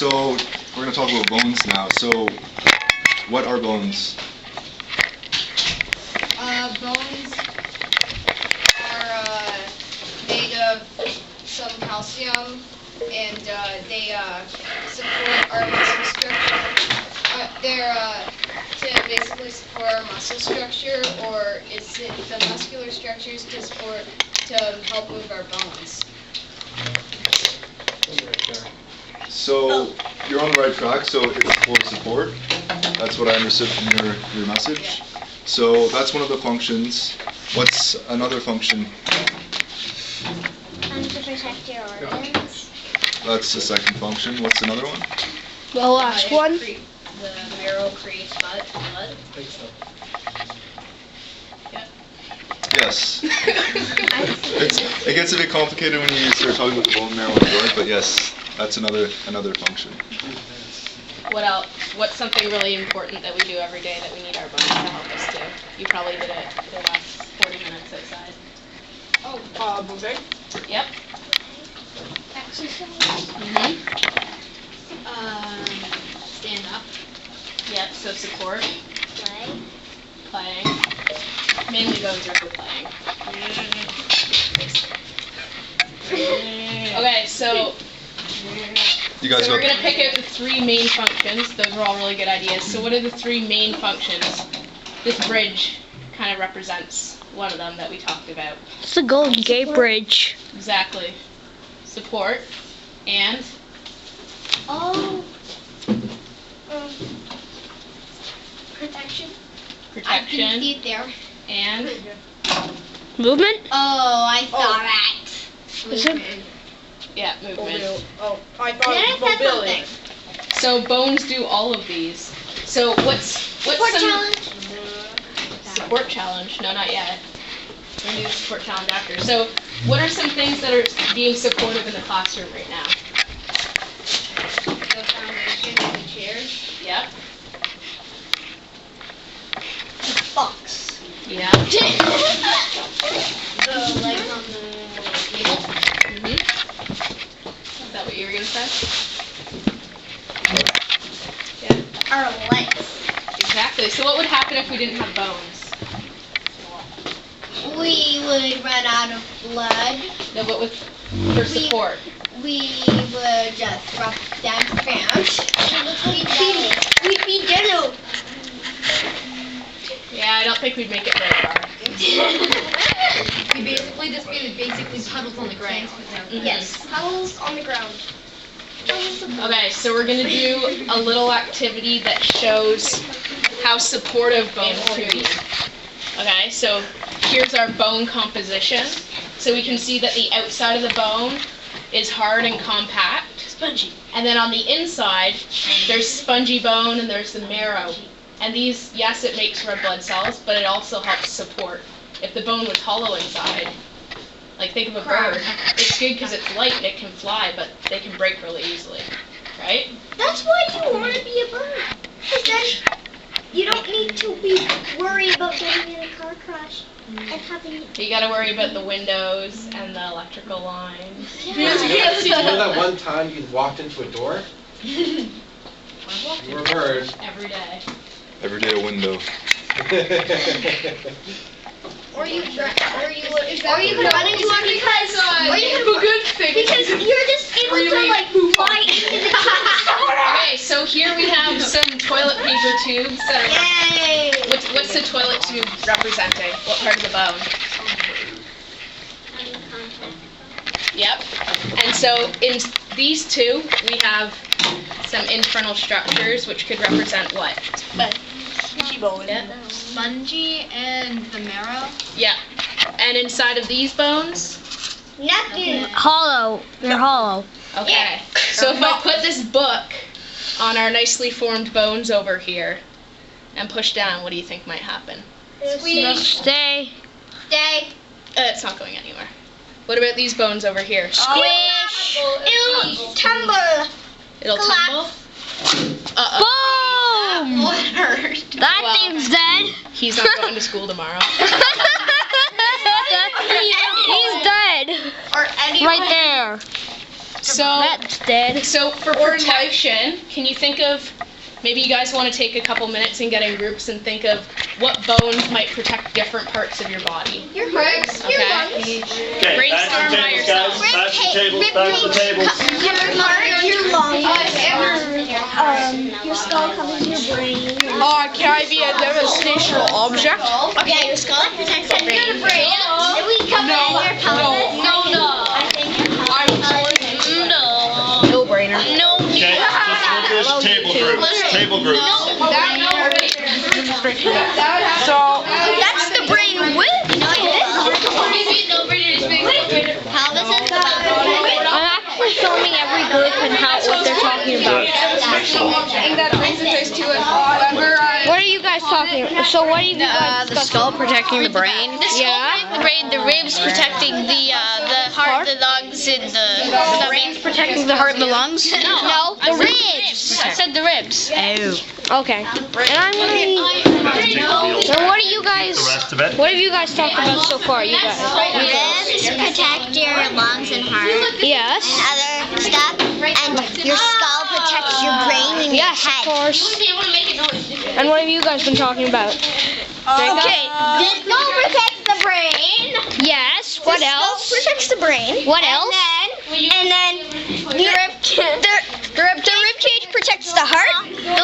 So we're going to talk about bones now. So what are bones? Bones are made of some calcium, and they support our muscle structure. They're to basically support our muscle structure, or is it the muscular structures to help move our bones? So you're on the right track. So it's for support. That's what I understood from your message. Yeah. So that's one of the functions. What's another function? To protect your organs. That's the second function. What's another one? The last one. The marrow creates blood. I think so. Yes. It gets a bit complicated when you start talking about the bone marrow and blood, but yes, that's another function. What else? What's something really important that we do every day that we need our bones to help us do? You probably did it the last 40 minutes outside. Moving. Yep. Exercise. Stand up. Yep. So support, Play. playing. Mainly bones are for playing. Okay, so You guys we're got gonna pick out the three main functions. Those are all really good ideas. So what are the three main functions? This bridge kind of represents one of them that we talked about. It's the Golden Gate Bridge. Exactly. Support and Protection. I can protection see it there. and Movement? Oh, I saw that. Is it? yeah, movement. Oh, I Then thought I it was said mobility. something. So bones do all of these. So what's Support some challenge. support challenge? No, not yet. We're gonna do the support challenge after. So what are some things that are being supportive in the classroom right now? The foundation and the chairs. Yep. Box. Yeah. The legs on the table. Is that what you were gonna say? Yeah. Our legs. Exactly. So what would happen if we didn't have bones? We would run out of blood. No, but with for support. We would just drop down to ground. We'd be yellow. Yeah, I don't think we'd make it very far. We basically just be puddles on the ground. Yes. Puddles on the ground. Okay, so we're gonna do a little activity that shows how supportive bones can be. Okay, so here's our bone composition. So we can see that the outside of the bone is hard and compact. Spongy. And then on the inside, there's spongy bone and there's the marrow. And these, yes, it makes red blood cells, but it also helps support. If the bone was hollow inside, like think of a bird, it's good because it's light and it can fly, but they can break really easily, right? That's why you want to be a bird. Because then you don't need to be worried about getting in a car crash and having. You gotta worry about the windows and the electrical lines. You know that one time you walked into a door? You were a bird. Every day. every day a window. Or you could run into one because because you're just able to like fly into the Okay, so here we have some toilet paper tubes that are. Yay! What's the toilet tube representing? What part of the bone? Yep. And so in these two, we have some internal structures which could represent what? Squishy bone. Spongy and the marrow. Yeah. And inside of these bones? Nothing. Hollow. They're hollow. Okay. Yeah. So if I put this book on our nicely formed bones over here and push down, what do you think might happen? Squeeze. Stay. Stay. It's not going anywhere. What about these bones over here? Squish. It'll tumble. It'll tumble? Collapse. Boom! What hurt? That Well, thing's dead. He's not going to school tomorrow. He's dead. Or any Right there. So That's dead. So for protection, can you think of, maybe you guys want to take a couple minutes and get in groups and think of what bones might protect different parts of your body. Your ribs, Okay. your lungs, Okay, Brainstorm back by to the tables, yourself. guys. Back to the tables, back to the tables. Your heart, your lungs, and your skull covers your brain. Can I be a demonstrational object? Okay, your skull protects your brain. If we cover your pelvis, I think your pelvis. No brainer. No. Okay, just look at this table groups. Table groups. So, That's the brain with Pelvis is the I'm actually filming every group and what they're talking about. and that brings us to it. What are you guys talking about? So what are you guys The skull protecting the brain. Yeah. The brain, the ribs protecting the heart, the lungs, and the brain's protecting the heart and the lungs. No, the ribs. I said the ribs. Oh. Okay. And I'm gonna. Take the wheels. So what are you guys? The rest of it. What have you guys talked about so far? You guys. Ribs protect your lungs and heart Yes. and other stuff, and your skull protects your brain and your Yes, of head. course. And what have you guys been talking about? Okay, the skull protects the brain. Yes. What else? Skull protects the brain. What else? And then the rib cage protects the heart, the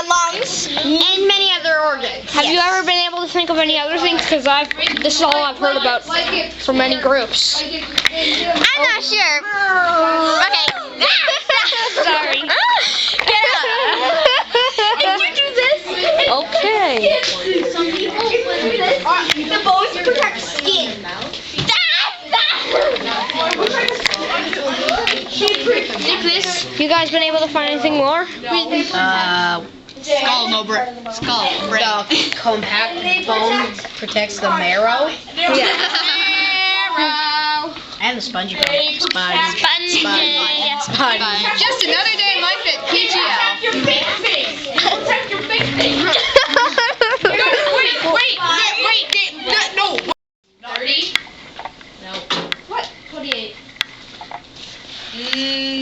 lungs, and many other organs. Have you ever been able to think of any other things? Because this is all I've heard about from many groups. I'm not sure. Okay. Sorry. Did you do this? Okay. The bones protect skin. You guys been able to find anything more? Skull, no brain. Skull, brain. the compact bone protects the marrow and the spongy bone. Sponge. Just another day in life at PGL. Your big face. Protect your big face. Wait, no. 30? No. What? 28.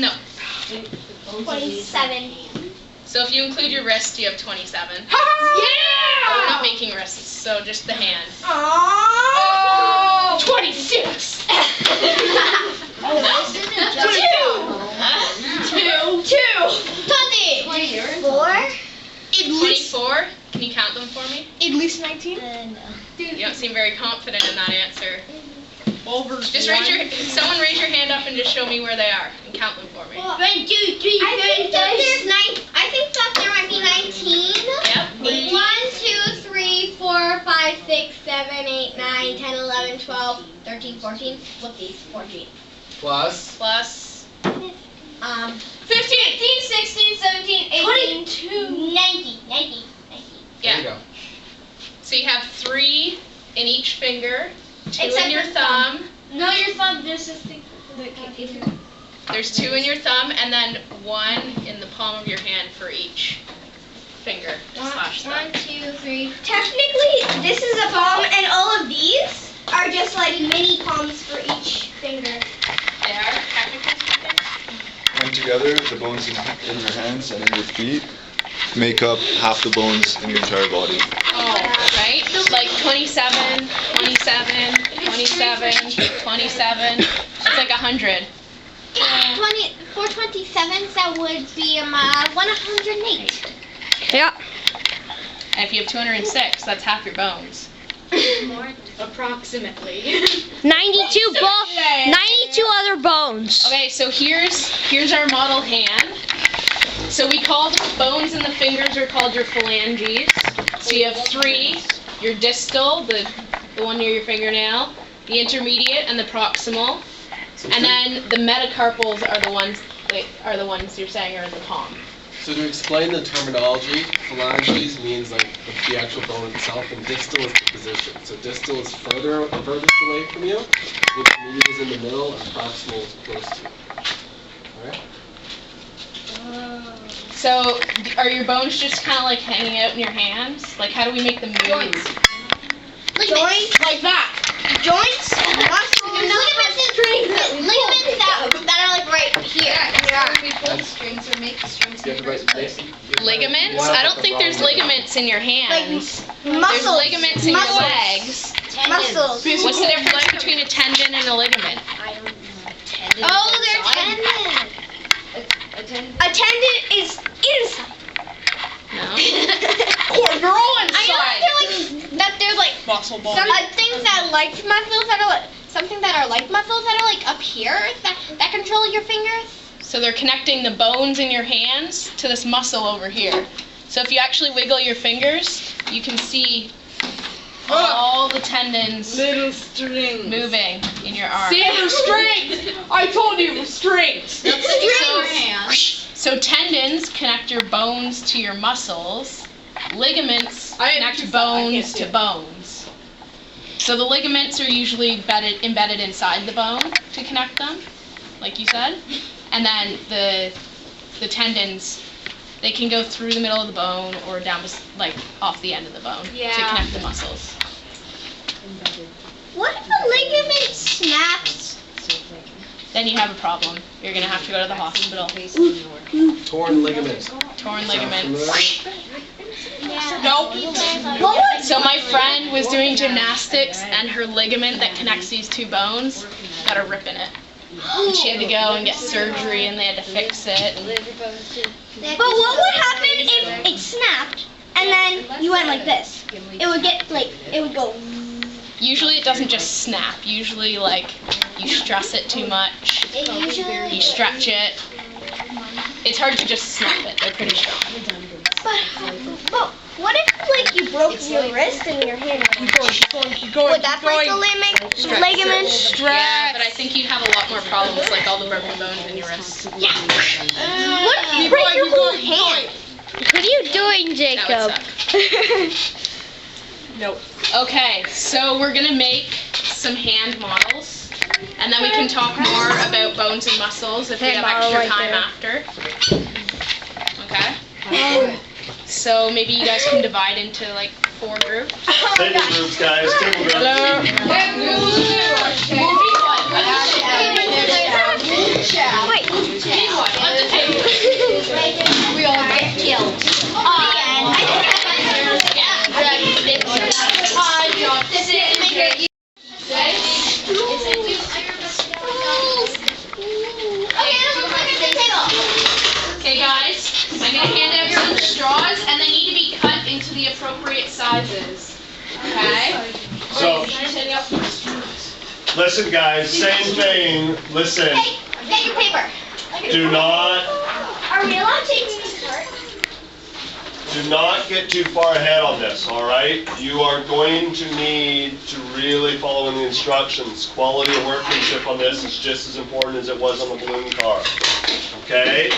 No. 27. So if you include your wrist, you have 27. Yeah! We're not making wrists, so just the hand. Oh! 26. Four? 24. Can you count them for me? At least 19? You don't seem very confident in that answer. Just someone raise your hand up and just show me where they are and count them for me. 1, 2, 3, 4, 5, 6, 9. I think that there might be 19. Yep. 1, 2, 3, 4, 5, 6, 7, 8, 9, 10, 11, 12, 13, 14. Whoopsies, 14. Plus. Plus 15, 16, 17, 18, 19. Yeah. There you go. So you have 3 in each finger, 2 Except in your for thumb. No, your thumb, there's this thing. There's 2 in your thumb, and then 1 in the palm of your hand for each finger slash thumb. 1, 2, 3. Technically, this is a palm, and all of these are just like mini palms for each finger. They are technically speaking. And together, the bones in your hands and in your feet make up half the bones in your entire body. Oh, right? Like 27, 27, 27, 27. It's like 100. 4 27s, that would be 108. Yeah. And if you have 206, that's half your bones. Approximately. 92 other bones. Okay, so here's our model hand. So we call the bones in the fingers are called your phalanges. So you have 3, your distal, the one near your fingernail, the intermediate, and the proximal. And then the metacarpals are the ones you're saying are in the palm. So to explain the terminology, phalanges means like the actual bone itself, and distal is the position. So distal is furthest away from you, intermediate is in the middle, and proximal is close to you. Alright? So are your bones just kind of like hanging out in your hands? Like how do we make them move? Joints like that. Joints, ligaments that are like right here. We pull the strings or make the strings You have to bigger. write Mason. Ligaments? I don't think there's ligaments in your hands. There's Muscles. ligaments in your legs. Muscles. What's the difference between a tendon and a ligament? Oh, they're tendons. A tendon is inside. No. You're all inside. I know that they're like Muscle ball. some things that are like muscles that are like something that are like muscles that are like up here that control your fingers. So they're connecting the bones in your hands to this muscle over here. So if you actually wiggle your fingers, you can see all the tendons Little strings. moving in your arm. See, restraints. I told you restraints. So tendons connect your bones to your muscles. Ligaments connect bones to bones. So the ligaments are usually embedded inside the bone to connect them, like you said. And then the tendons, they can go through the middle of the bone or down like off the end of the bone to connect the muscles. What if a ligament snaps? Then you have a problem. You're gonna have to go to the hospital. Torn ligament. Torn ligaments. Nope. So my friend was doing gymnastics and her ligament that connects these two bones got a rip in it. And she had to go and get surgery and they had to fix it. But what would happen if it snapped and then you went like this? It would get like it would go. Usually it doesn't just snap. Usually like you stress it too much. You stretch it. It's hard to just snap it. They're pretty strong. But what if like you broke your wrist and your hand? Keep going. Would that break the ligament? Yeah, but I think you'd have a lot more problems like all the broken bones in your wrists. What if you break your whole hand? What are you doing, That would Jacob? suck. Okay, so we're gonna make some hand models, and then we can talk more about bones and muscles if we have extra time after. Okay? So maybe you guys can divide into like 4 groups. Table groups, guys, table groups. Wait. We all get killed. Okay guys, I'm gonna hand out some straws and they need to be cut into the appropriate sizes. Okay? So, listen guys, same thing, listen. Take your paper. Do not, Are we allowed to take this card? do not get too far ahead on this, all right? You are going to need to really follow in the instructions. Quality of workmanship on this is just as important as it was on the balloon car. Okay?